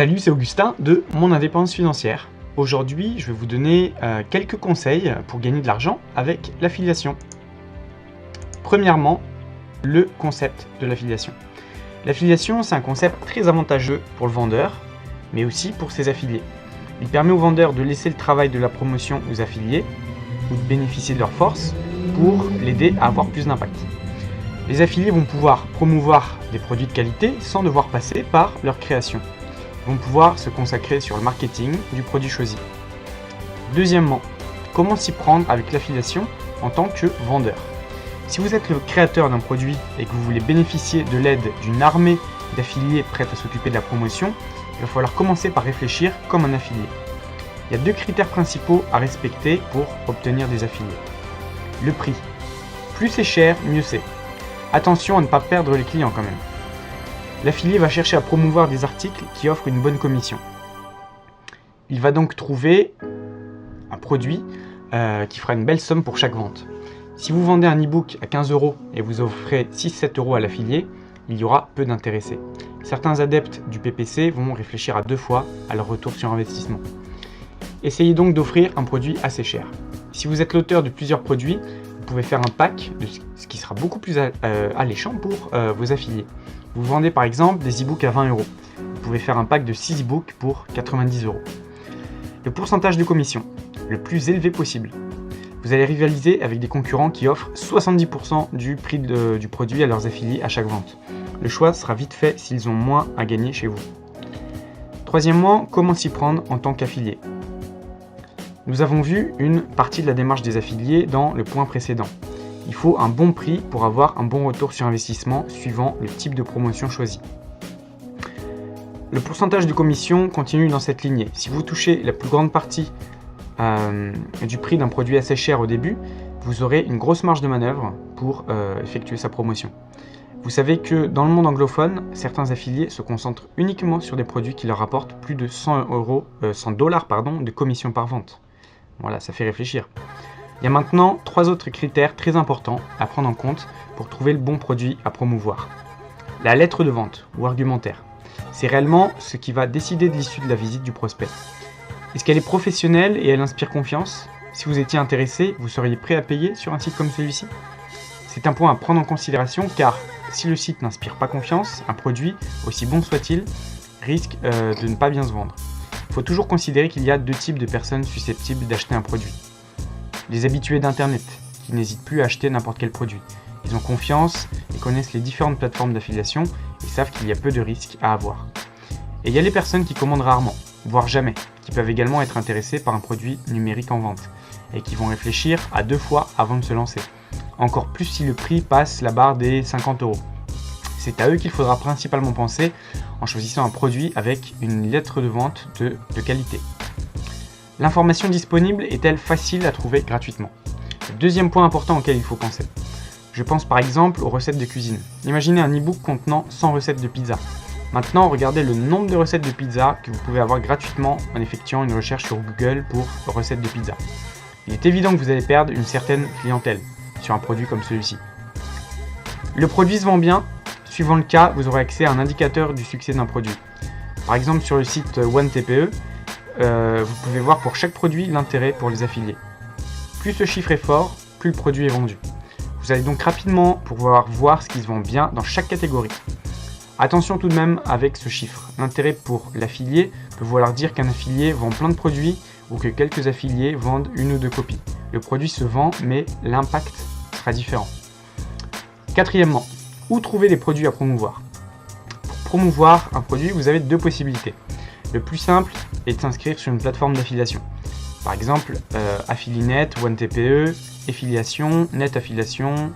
Salut, c'est Augustin de Mon Indépendance Financière. Aujourd'hui, je vais vous donner quelques conseils pour gagner de l'argent avec l'affiliation. Premièrement, le concept de l'affiliation. L'affiliation, c'est un concept très avantageux pour le vendeur, mais aussi pour ses affiliés. Il permet au vendeur de laisser le travail de la promotion aux affiliés ou de bénéficier de leur force pour l'aider à avoir plus d'impact. Les affiliés vont pouvoir promouvoir des produits de qualité sans devoir passer par leur création. Ils vont pouvoir se consacrer sur le marketing du produit choisi. Deuxièmement, comment s'y prendre avec l'affiliation en tant que vendeur. Si vous êtes le créateur d'un produit et que vous voulez bénéficier de l'aide d'une armée d'affiliés prêts à s'occuper de la promotion, il va falloir commencer par réfléchir comme un affilié. Il y a deux critères principaux à respecter pour obtenir des affiliés. Le prix. Plus c'est cher, mieux c'est. Attention à ne pas perdre les clients quand même. L'affilié va chercher à promouvoir des articles qui offrent une bonne commission. Il va donc trouver un produit qui fera une belle somme pour chaque vente. Si vous vendez un e-book à 15 € et vous offrez 6-7 € à l'affilié, il y aura peu d'intéressés. Certains adeptes du PPC vont réfléchir à deux fois à leur retour sur investissement. Essayez donc d'offrir un produit assez cher. Si vous êtes l'auteur de plusieurs produits, vous pouvez faire un pack, ce qui sera beaucoup plus alléchant pour vos affiliés. Vous vendez par exemple des e-books à 20 €. Vous pouvez faire un pack de 6 e-books pour 90 €. Le pourcentage de commission, le plus élevé possible. Vous allez rivaliser avec des concurrents qui offrent 70% du prix du produit à leurs affiliés à chaque vente. Le choix sera vite fait s'ils ont moins à gagner chez vous. Troisièmement, comment s'y prendre en tant qu'affilié. Nous avons vu une partie de la démarche des affiliés dans le point précédent. Il faut un bon prix pour avoir un bon retour sur investissement suivant le type de promotion choisi. Le pourcentage de commission continue dans cette lignée. Si vous touchez la plus grande partie du prix d'un produit assez cher au début, vous aurez une grosse marge de manœuvre pour effectuer sa promotion. Vous savez que dans le monde anglophone, certains affiliés se concentrent uniquement sur des produits qui leur rapportent plus de 100 $ de commission par vente. Voilà, ça fait réfléchir. Il y a maintenant 3 autres critères très importants à prendre en compte pour trouver le bon produit à promouvoir. La lettre de vente ou argumentaire. C'est réellement ce qui va décider de l'issue de la visite du prospect. Est-ce qu'elle est professionnelle et elle inspire confiance? Si vous étiez intéressé, vous seriez prêt à payer sur un site comme celui-ci? C'est un point à prendre en considération car si le site n'inspire pas confiance, un produit, aussi bon soit-il, risque de ne pas bien se vendre. Il faut toujours considérer qu'il y a deux types de personnes susceptibles d'acheter un produit. Les habitués d'Internet, qui n'hésitent plus à acheter n'importe quel produit. Ils ont confiance et connaissent les différentes plateformes d'affiliation et savent qu'il y a peu de risques à avoir. Et il y a les personnes qui commandent rarement, voire jamais, qui peuvent également être intéressées par un produit numérique en vente et qui vont réfléchir à 2 fois avant de se lancer. Encore plus si le prix passe la barre des 50 €. C'est à eux qu'il faudra principalement penser en choisissant un produit avec une lettre de vente de qualité. L'information disponible est-elle facile à trouver gratuitement? Deuxième point important auquel il faut penser. Je pense par exemple aux recettes de cuisine. Imaginez un e-book contenant 100 recettes de pizza. Maintenant, regardez le nombre de recettes de pizza que vous pouvez avoir gratuitement en effectuant une recherche sur Google pour recettes de pizza. Il est évident que vous allez perdre une certaine clientèle sur un produit comme celui-ci. Le produit se vend bien. Suivant le cas, vous aurez accès à un indicateur du succès d'un produit. Par exemple, sur le site OneTPE, vous pouvez voir pour chaque produit l'intérêt pour les affiliés. Plus ce chiffre est fort, plus le produit est vendu. Vous allez donc rapidement pouvoir voir ce qui se vend bien dans chaque catégorie. Attention tout de même avec ce chiffre. L'intérêt pour l'affilié peut vouloir dire qu'un affilié vend plein de produits ou que quelques affiliés vendent une ou deux copies. Le produit se vend, mais l'impact sera différent. Quatrièmement, où trouver des produits à promouvoir? Pour promouvoir un produit, vous avez deux possibilités. Le plus simple est de s'inscrire sur une plateforme d'affiliation. Par exemple, Affilinet, OneTPE, Affiliation, Net Affiliation,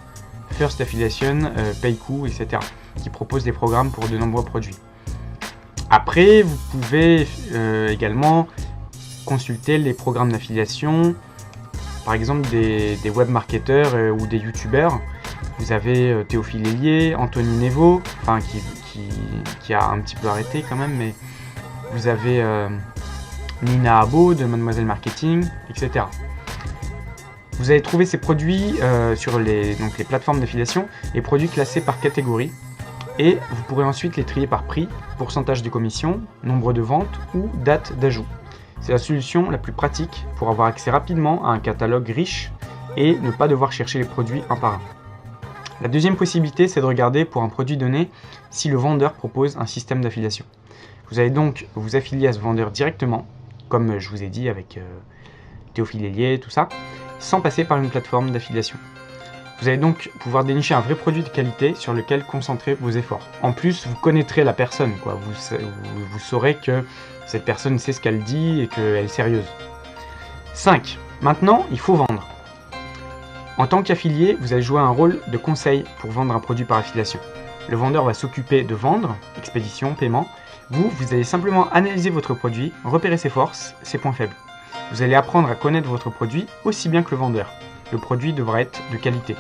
First Affiliation, Payku, etc. qui proposent des programmes pour de nombreux produits. Après, vous pouvez également consulter les programmes d'affiliation, par exemple des web marketeurs ou des youtubeurs. Vous avez Théophile Hélier, Anthony Nevo, qui a un petit peu arrêté quand même, mais vous avez Nina Abo de Mademoiselle Marketing, etc. Vous allez trouver ces produits sur les plateformes d'affiliation, les produits classés par catégorie. et vous pourrez ensuite les trier par prix, pourcentage de commission, nombre de ventes ou date d'ajout. C'est la solution la plus pratique pour avoir accès rapidement à un catalogue riche et ne pas devoir chercher les produits un par un. La deuxième possibilité, c'est de regarder pour un produit donné si le vendeur propose un système d'affiliation. Vous allez donc vous affilier à ce vendeur directement, comme je vous ai dit avec Théophile Hélier, tout ça, sans passer par une plateforme d'affiliation. Vous allez donc pouvoir dénicher un vrai produit de qualité sur lequel concentrer vos efforts. En plus, vous connaîtrez la personne, quoi. Vous saurez que cette personne sait ce qu'elle dit et qu'elle est sérieuse. 5. Maintenant, il faut vendre. En tant qu'affilié, vous allez jouer un rôle de conseil pour vendre un produit par affiliation. Le vendeur va s'occuper de vendre, expédition, paiement. Vous allez simplement analyser votre produit, repérer ses forces, ses points faibles. Vous allez apprendre à connaître votre produit aussi bien que le vendeur. Le produit devra être de qualité.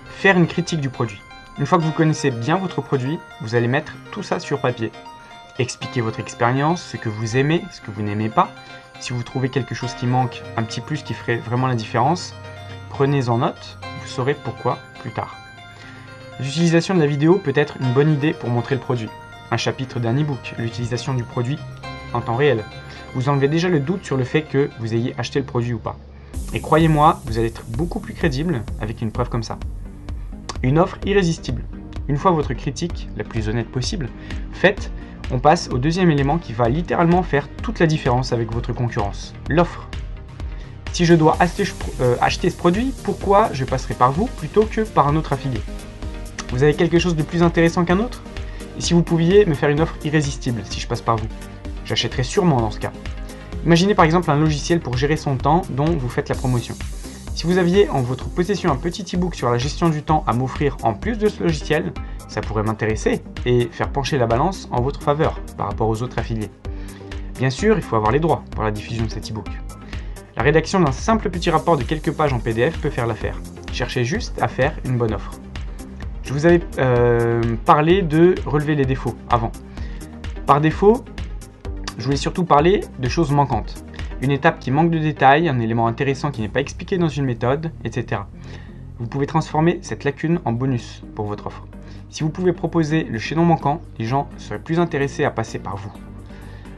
Faire une critique du produit. Une fois que vous connaissez bien votre produit, vous allez mettre tout ça sur papier. Expliquer votre expérience, ce que vous aimez, ce que vous n'aimez pas. Si vous trouvez quelque chose qui manque, un petit plus qui ferait vraiment la différence, prenez-en note, vous saurez pourquoi plus tard. L'utilisation de la vidéo peut être une bonne idée pour montrer le produit. Un chapitre d'un e-book, l'utilisation du produit en temps réel. Vous enlevez déjà le doute sur le fait que vous ayez acheté le produit ou pas. Et croyez-moi, vous allez être beaucoup plus crédible avec une preuve comme ça. Une offre irrésistible. Une fois votre critique, la plus honnête possible, faite, on passe au deuxième élément qui va littéralement faire toute la différence avec votre concurrence, l'offre. Si je dois acheter ce produit, pourquoi je passerai par vous plutôt que par un autre affilié? Vous avez quelque chose de plus intéressant qu'un autre? Et si vous pouviez me faire une offre irrésistible si je passe par vous? J'achèterais sûrement dans ce cas. Imaginez par exemple un logiciel pour gérer son temps dont vous faites la promotion. Si vous aviez en votre possession un petit e-book sur la gestion du temps à m'offrir en plus de ce logiciel, ça pourrait m'intéresser et faire pencher la balance en votre faveur par rapport aux autres affiliés. Bien sûr, il faut avoir les droits pour la diffusion de cet e-book. La rédaction d'un simple petit rapport de quelques pages en PDF peut faire l'affaire. Cherchez juste à faire une bonne offre. Je vous avais parlé de relever les défauts avant. Par défaut, je voulais surtout parler de choses manquantes. Une étape qui manque de détails, un élément intéressant qui n'est pas expliqué dans une méthode, etc. Vous pouvez transformer cette lacune en bonus pour votre offre. Si vous pouvez proposer le chaînon manquant, les gens seraient plus intéressés à passer par vous.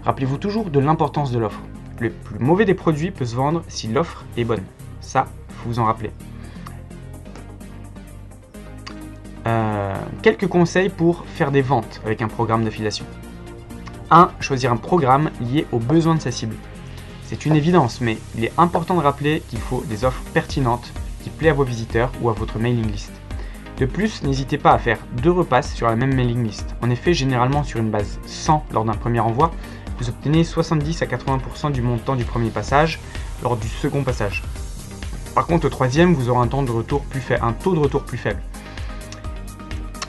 Rappelez-vous toujours de l'importance de l'offre. Le plus mauvais des produits peut se vendre si l'offre est bonne. Ça, il faut vous en rappeler. Quelques conseils pour faire des ventes avec un programme d'affiliation. 1. Choisir un programme lié aux besoins de sa cible. C'est une évidence, mais il est important de rappeler qu'il faut des offres pertinentes qui plaisent à vos visiteurs ou à votre mailing list. De plus, n'hésitez pas à faire 2 repasses sur la même mailing list. En effet, généralement sur une base 100 lors d'un premier envoi, vous obtenez 70 à 80% du montant du premier passage lors du second passage. Par contre, au troisième, vous aurez un taux de retour plus faible.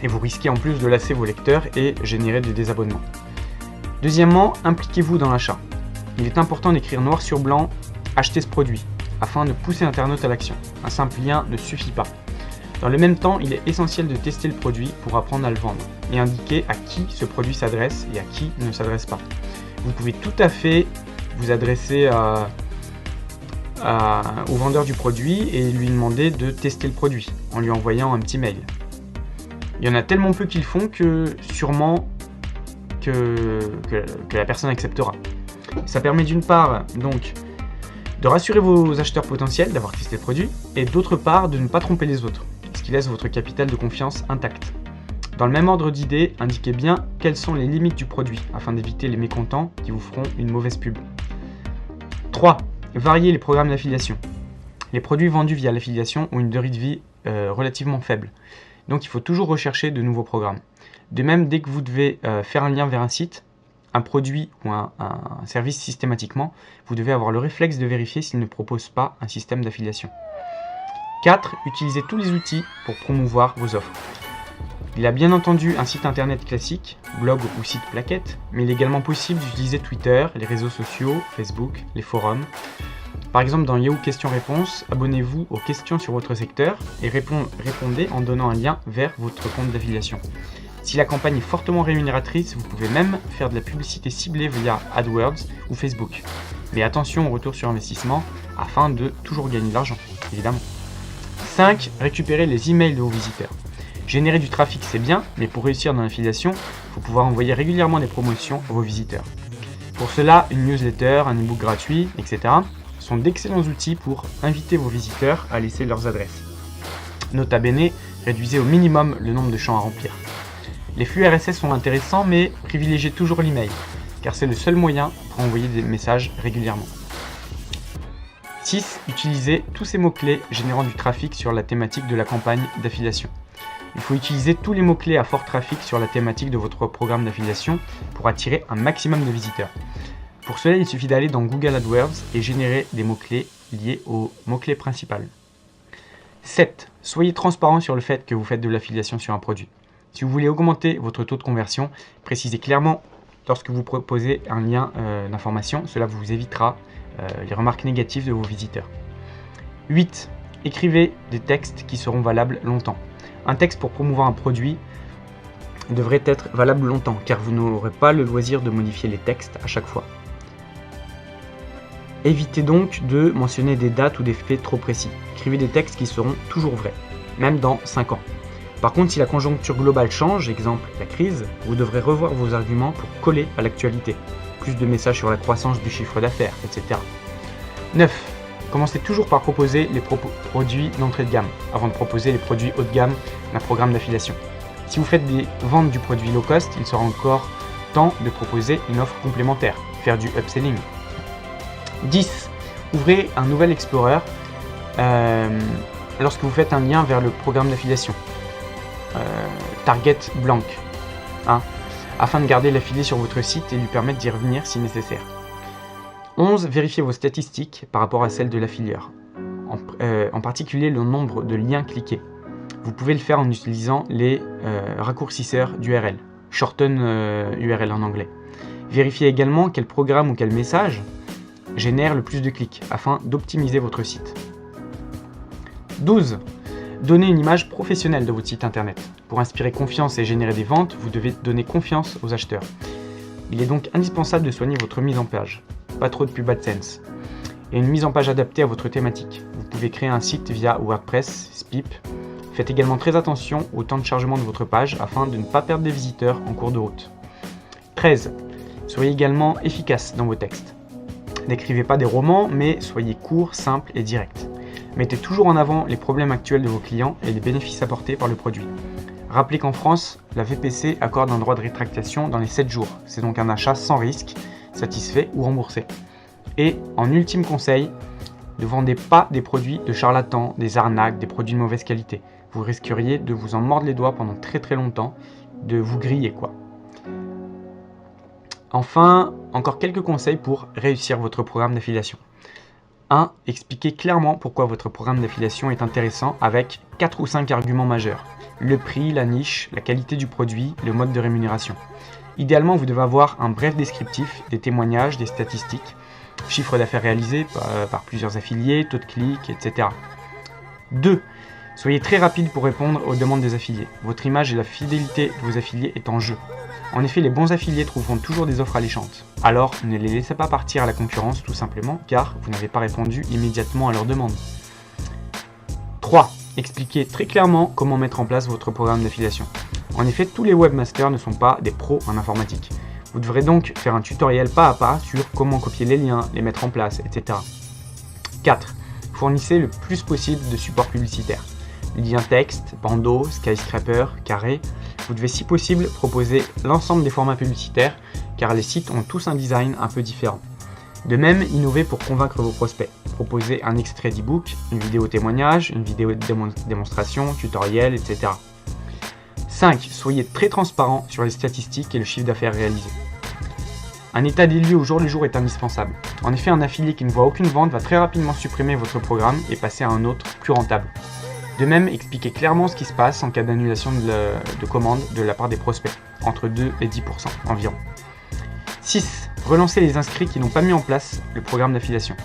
Et vous risquez en plus de lasser vos lecteurs et générer des désabonnements. Deuxièmement, impliquez-vous dans l'achat. Il est important d'écrire noir sur blanc « Achetez ce produit » afin de pousser l'internaute à l'action. Un simple lien ne suffit pas. Dans le même temps, il est essentiel de tester le produit pour apprendre à le vendre et indiquer à qui ce produit s'adresse et à qui il ne s'adresse pas. Vous pouvez tout à fait vous adresser au vendeur du produit et lui demander de tester le produit en lui envoyant un petit mail. Il y en a tellement peu qui le font que sûrement que la personne acceptera. Ça permet d'une part donc de rassurer vos acheteurs potentiels d'avoir testé le produit et d'autre part de ne pas tromper les autres, ce qui laisse votre capital de confiance intact. Dans le même ordre d'idées, indiquez bien quelles sont les limites du produit afin d'éviter les mécontents qui vous feront une mauvaise pub. 3. Variez les programmes d'affiliation. Les produits vendus via l'affiliation ont une durée de vie relativement faible, donc il faut toujours rechercher de nouveaux programmes. De même, dès que vous devez faire un lien vers un site, un produit ou un service systématiquement, vous devez avoir le réflexe de vérifier s'il ne propose pas un système d'affiliation. 4. Utilisez tous les outils pour promouvoir vos offres. Il y a bien entendu un site internet classique, blog ou site plaquette, mais il est également possible d'utiliser Twitter, les réseaux sociaux, Facebook, les forums. Par exemple, dans Yahoo Questions-Réponses, abonnez-vous aux questions sur votre secteur et répondez en donnant un lien vers votre compte d'affiliation. Si la campagne est fortement rémunératrice, vous pouvez même faire de la publicité ciblée via AdWords ou Facebook. Mais attention au retour sur investissement afin de toujours gagner de l'argent, évidemment. 5. Récupérez les emails de vos visiteurs. Générer du trafic, c'est bien, mais pour réussir dans l'affiliation, il faut pouvoir envoyer régulièrement des promotions à vos visiteurs. Pour cela, une newsletter, un e-book gratuit, etc. sont d'excellents outils pour inviter vos visiteurs à laisser leurs adresses. Nota bene, réduisez au minimum le nombre de champs à remplir. Les flux RSS sont intéressants, mais privilégiez toujours l'email, car c'est le seul moyen pour envoyer des messages régulièrement. 6. Utilisez tous ces mots-clés générant du trafic sur la thématique de la campagne d'affiliation. Il faut utiliser tous les mots-clés à fort trafic sur la thématique de votre programme d'affiliation pour attirer un maximum de visiteurs. Pour cela, il suffit d'aller dans Google AdWords et générer des mots-clés liés au mot-clé principal. 7. Soyez transparent sur le fait que vous faites de l'affiliation sur un produit. Si vous voulez augmenter votre taux de conversion, précisez clairement lorsque vous proposez un lien d'information. Cela vous évitera les remarques négatives de vos visiteurs. 8. Écrivez des textes qui seront valables longtemps. Un texte pour promouvoir un produit devrait être valable longtemps, car vous n'aurez pas le loisir de modifier les textes à chaque fois. Évitez donc de mentionner des dates ou des faits trop précis. Écrivez des textes qui seront toujours vrais, même dans 5 ans. Par contre, si la conjoncture globale change, exemple la crise, vous devrez revoir vos arguments pour coller à l'actualité. Plus de messages sur la croissance du chiffre d'affaires, etc. 9. Commencez toujours par proposer les produits d'entrée de gamme, avant de proposer les produits haut de gamme d'un programme d'affiliation. Si vous faites des ventes du produit low cost, il sera encore temps de proposer une offre complémentaire, faire du upselling. 10. Ouvrez un nouvel Explorer lorsque vous faites un lien vers le programme d'affiliation. Target blank, afin de garder l'affilié sur votre site et lui permettre d'y revenir si nécessaire. 11. Vérifiez vos statistiques par rapport à celles de l'affilieur, en particulier le nombre de liens cliqués. Vous pouvez le faire en utilisant les raccourcisseurs d'URL, shorten URL en anglais. Vérifiez également quel programme ou quel message génère le plus de clics afin d'optimiser votre site. 12. Donnez une image professionnelle de votre site internet. Pour inspirer confiance et générer des ventes, vous devez donner confiance aux acheteurs. Il est donc indispensable de soigner votre mise en page. Pas trop de pub AdSense. Et une mise en page adaptée à votre thématique. Vous pouvez créer un site via WordPress, Spip. Faites également très attention au temps de chargement de votre page afin de ne pas perdre des visiteurs en cours de route. 13. Soyez également efficace dans vos textes. N'écrivez pas des romans, mais soyez court, simple et direct. Mettez toujours en avant les problèmes actuels de vos clients et les bénéfices apportés par le produit. Rappelez qu'en France, la VPC accorde un droit de rétractation dans les 7 jours. C'est donc un achat sans risque, satisfait ou remboursé. Et en ultime conseil, ne vendez pas des produits de charlatans, des arnaques, des produits de mauvaise qualité. Vous risqueriez de vous en mordre les doigts pendant très très longtemps, de vous griller quoi. Enfin, encore quelques conseils pour réussir votre programme d'affiliation. 1. Expliquez clairement pourquoi votre programme d'affiliation est intéressant avec 4 ou 5 arguments majeurs. Le prix, la niche, la qualité du produit, le mode de rémunération. Idéalement, vous devez avoir un bref descriptif, des témoignages, des statistiques, chiffre d'affaires réalisé par plusieurs affiliés, taux de clic, etc. 2. Soyez très rapide pour répondre aux demandes des affiliés. Votre image et la fidélité de vos affiliés est en jeu. En effet, les bons affiliés trouveront toujours des offres alléchantes. Alors, ne les laissez pas partir à la concurrence tout simplement car vous n'avez pas répondu immédiatement à leurs demandes. 3. Expliquez très clairement comment mettre en place votre programme d'affiliation. En effet, tous les webmasters ne sont pas des pros en informatique. Vous devrez donc faire un tutoriel pas à pas sur comment copier les liens, les mettre en place, etc. 4. Fournissez le plus possible de supports publicitaires. Liens texte, bandeau, skyscraper, carré. Vous devez si possible proposer l'ensemble des formats publicitaires car les sites ont tous un design un peu différent. De même, innovez pour convaincre vos prospects. Proposez un extrait d'e-book, une vidéo témoignage, une vidéo démonstration, tutoriel, etc. 5. Soyez très transparent sur les statistiques et le chiffre d'affaires réalisé. Un état des lieux au jour le jour est indispensable. En effet, un affilié qui ne voit aucune vente va très rapidement supprimer votre programme et passer à un autre plus rentable. De même, expliquez clairement ce qui se passe en cas d'annulation de commande de la part des prospects, entre 2 et 10% environ. 6. Relancez les inscrits qui n'ont pas mis en place le programme d'affiliation.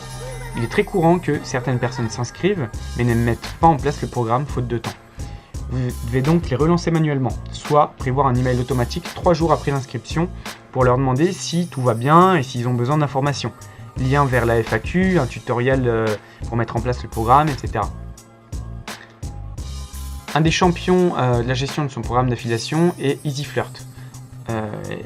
Il est très courant que certaines personnes s'inscrivent mais ne mettent pas en place le programme faute de temps. Vous devez donc les relancer manuellement, soit prévoir un email automatique 3 jours après l'inscription pour leur demander si tout va bien et s'ils ont besoin d'informations. Lien vers la FAQ, un tutoriel pour mettre en place le programme, etc. Un des champions de la gestion de son programme d'affiliation est EasyFlirt.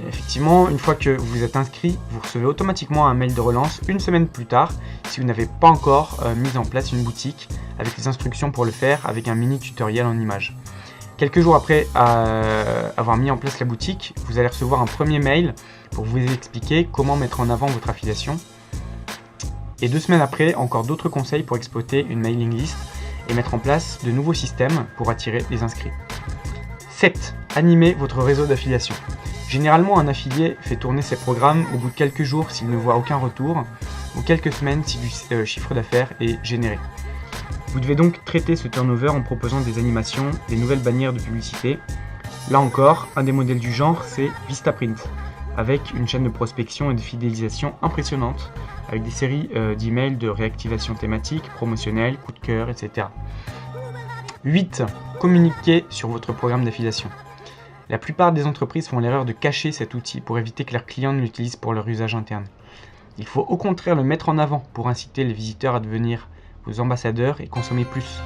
Effectivement, une fois que vous êtes inscrit, vous recevez automatiquement un mail de relance une semaine plus tard si vous n'avez pas encore mis en place une boutique avec les instructions pour le faire avec un mini tutoriel en images. Quelques jours après avoir mis en place la boutique, vous allez recevoir un premier mail pour vous expliquer comment mettre en avant votre affiliation. Et 2 semaines après, encore d'autres conseils pour exploiter une mailing list et mettre en place de nouveaux systèmes pour attirer les inscrits. 7. Animez votre réseau d'affiliation. Généralement, un affilié fait tourner ses programmes au bout de quelques jours s'il ne voit aucun retour, ou quelques semaines si du chiffre d'affaires est généré. Vous devez donc traiter ce turnover en proposant des animations, des nouvelles bannières de publicité. Là encore, un des modèles du genre, c'est Vistaprint, avec une chaîne de prospection et de fidélisation impressionnante, avec des séries d'emails de réactivation thématique, promotionnelle, coup de cœur, etc. 8. Communiquez sur votre programme d'affiliation. La plupart des entreprises font l'erreur de cacher cet outil pour éviter que leurs clients ne l'utilisent pour leur usage interne. Il faut au contraire le mettre en avant pour inciter les visiteurs à devenir vos ambassadeurs et consommer plus.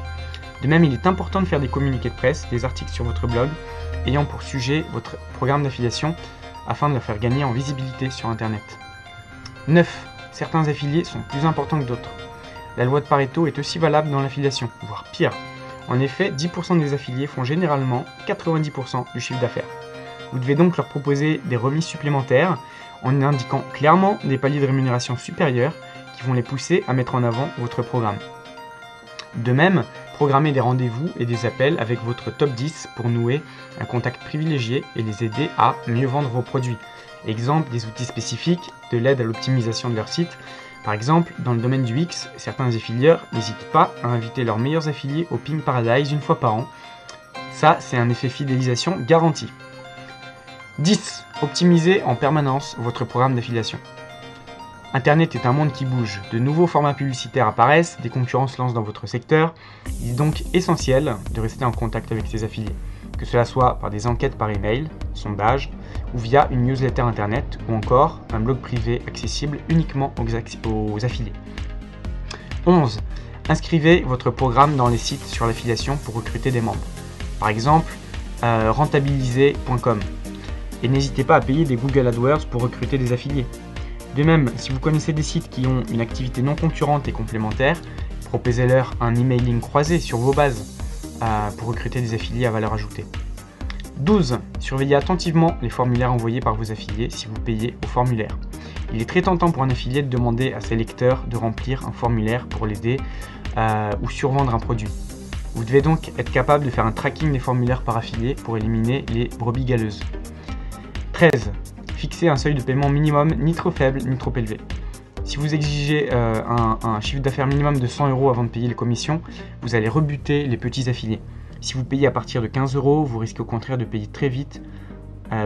De même, il est important de faire des communiqués de presse, des articles sur votre blog, ayant pour sujet votre programme d'affiliation afin de le faire gagner en visibilité sur Internet. 9. Certains affiliés sont plus importants que d'autres. La loi de Pareto est aussi valable dans l'affiliation, voire pire. En effet, 10% des affiliés font généralement 90% du chiffre d'affaires. Vous devez donc leur proposer des remises supplémentaires en indiquant clairement des paliers de rémunération supérieurs qui vont les pousser à mettre en avant votre programme. De même, programmez des rendez-vous et des appels avec votre top 10 pour nouer un contact privilégié et les aider à mieux vendre vos produits. Exemple, des outils spécifiques, de l'aide à l'optimisation de leur site. Par exemple, dans le domaine du X, certains affilieurs n'hésitent pas à inviter leurs meilleurs affiliés au Ping Paradise une fois par an. Ça, c'est un effet fidélisation garanti. 10. Optimisez en permanence votre programme d'affiliation. Internet est un monde qui bouge, de nouveaux formats publicitaires apparaissent, des concurrents se lancent dans votre secteur. Il est donc essentiel de rester en contact avec ses affiliés, que cela soit par des enquêtes par email, sondages, ou via une newsletter internet, ou encore un blog privé accessible uniquement aux affiliés. 11. Inscrivez votre programme dans les sites sur l'affiliation pour recruter des membres. Par exemple, rentabiliser.com. Et n'hésitez pas à payer des Google AdWords pour recruter des affiliés. De même, si vous connaissez des sites qui ont une activité non concurrente et complémentaire, proposez-leur un emailing croisé sur vos bases pour recruter des affiliés à valeur ajoutée. 12. Surveillez attentivement les formulaires envoyés par vos affiliés si vous payez au formulaire. Il est très tentant pour un affilié de demander à ses lecteurs de remplir un formulaire pour l'aider ou survendre un produit. Vous devez donc être capable de faire un tracking des formulaires par affilié pour éliminer les brebis galeuses. 13. Fixez un seuil de paiement minimum ni trop faible ni trop élevé. Si vous exigez un chiffre d'affaires minimum de 100 € avant de payer les commissions, vous allez rebuter les petits affiliés. Si vous payez à partir de 15 €, vous risquez au contraire de payer très vite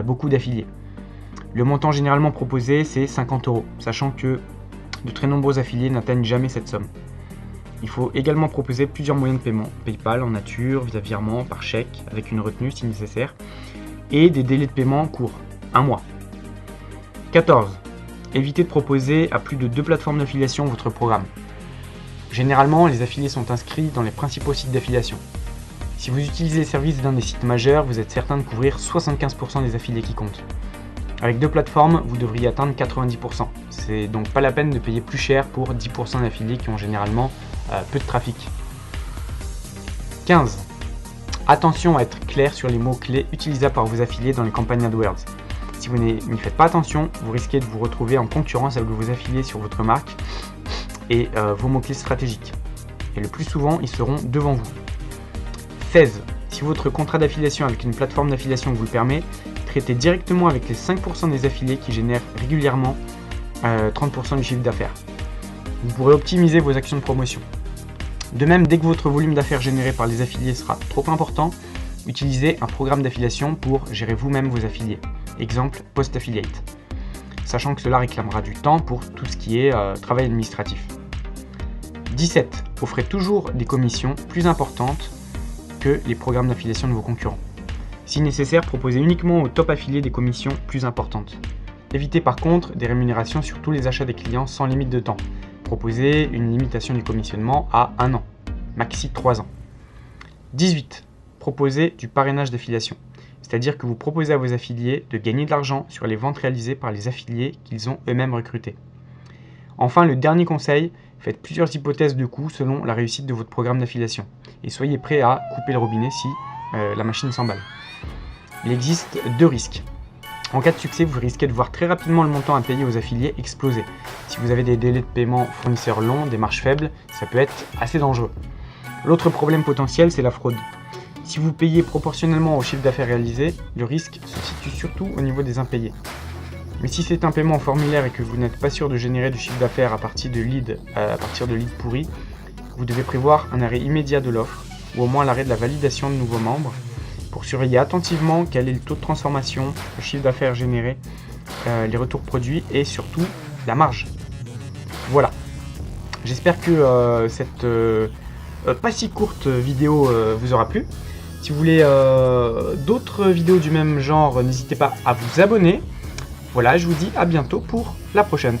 beaucoup d'affiliés. Le montant généralement proposé, c'est 50 €, sachant que de très nombreux affiliés n'atteignent jamais cette somme. Il faut également proposer plusieurs moyens de paiement, PayPal en nature, via virement, par chèque, avec une retenue si nécessaire, et des délais de paiement courts, 1 mois. 14. Évitez de proposer à plus de 2 plateformes d'affiliation votre programme. Généralement, les affiliés sont inscrits dans les principaux sites d'affiliation. Si vous utilisez les services d'un des sites majeurs, vous êtes certain de couvrir 75% des affiliés qui comptent. Avec 2 plateformes, vous devriez atteindre 90%. C'est donc pas la peine de payer plus cher pour 10% d'affiliés qui ont généralement peu de trafic. 15. Attention à être clair sur les mots-clés utilisables par vos affiliés dans les campagnes AdWords. Si vous n'y faites pas attention, vous risquez de vous retrouver en concurrence avec vos affiliés sur votre marque et vos mots-clés stratégiques. Et le plus souvent, ils seront devant vous. 16. Si votre contrat d'affiliation avec une plateforme d'affiliation vous le permet, traitez directement avec les 5% des affiliés qui génèrent régulièrement 30% du chiffre d'affaires. Vous pourrez optimiser vos actions de promotion. De même, dès que votre volume d'affaires généré par les affiliés sera trop important, utilisez un programme d'affiliation pour gérer vous-même vos affiliés. Exemple, Post Affiliate. Sachant que cela réclamera du temps pour tout ce qui est travail administratif. 17. Offrez toujours des commissions plus importantes que les programmes d'affiliation de vos concurrents. Si nécessaire, proposez uniquement aux top affiliés des commissions plus importantes. Évitez par contre des rémunérations sur tous les achats des clients sans limite de temps. Proposez une limitation du commissionnement à 1 an, maxi 3 ans. 18. proposez du parrainage d'affiliation. C'est-à-dire que vous proposez à vos affiliés de gagner de l'argent sur les ventes réalisées par les affiliés qu'ils ont eux-mêmes recrutés. Enfin, le dernier conseil, faites plusieurs hypothèses de coûts selon la réussite de votre programme d'affiliation. Et soyez prêt à couper le robinet si la machine s'emballe. Il existe 2 risques. En cas de succès, vous risquez de voir très rapidement le montant à payer aux affiliés exploser. Si vous avez des délais de paiement fournisseurs longs, des marges faibles, ça peut être assez dangereux. L'autre problème potentiel, c'est la fraude. Si vous payez proportionnellement au chiffre d'affaires réalisé, le risque se situe surtout au niveau des impayés. Mais si c'est un paiement formulaire et que vous n'êtes pas sûr de générer du chiffre d'affaires à partir de leads pourris, vous devez prévoir un arrêt immédiat de l'offre ou au moins l'arrêt de la validation de nouveaux membres pour surveiller attentivement quel est le taux de transformation, le chiffre d'affaires généré, les retours produits et surtout la marge. Voilà. J'espère que cette pas si courte vidéo vous aura plu. Si vous voulez d'autres vidéos du même genre, n'hésitez pas à vous abonner. Voilà, je vous dis à bientôt pour la prochaine.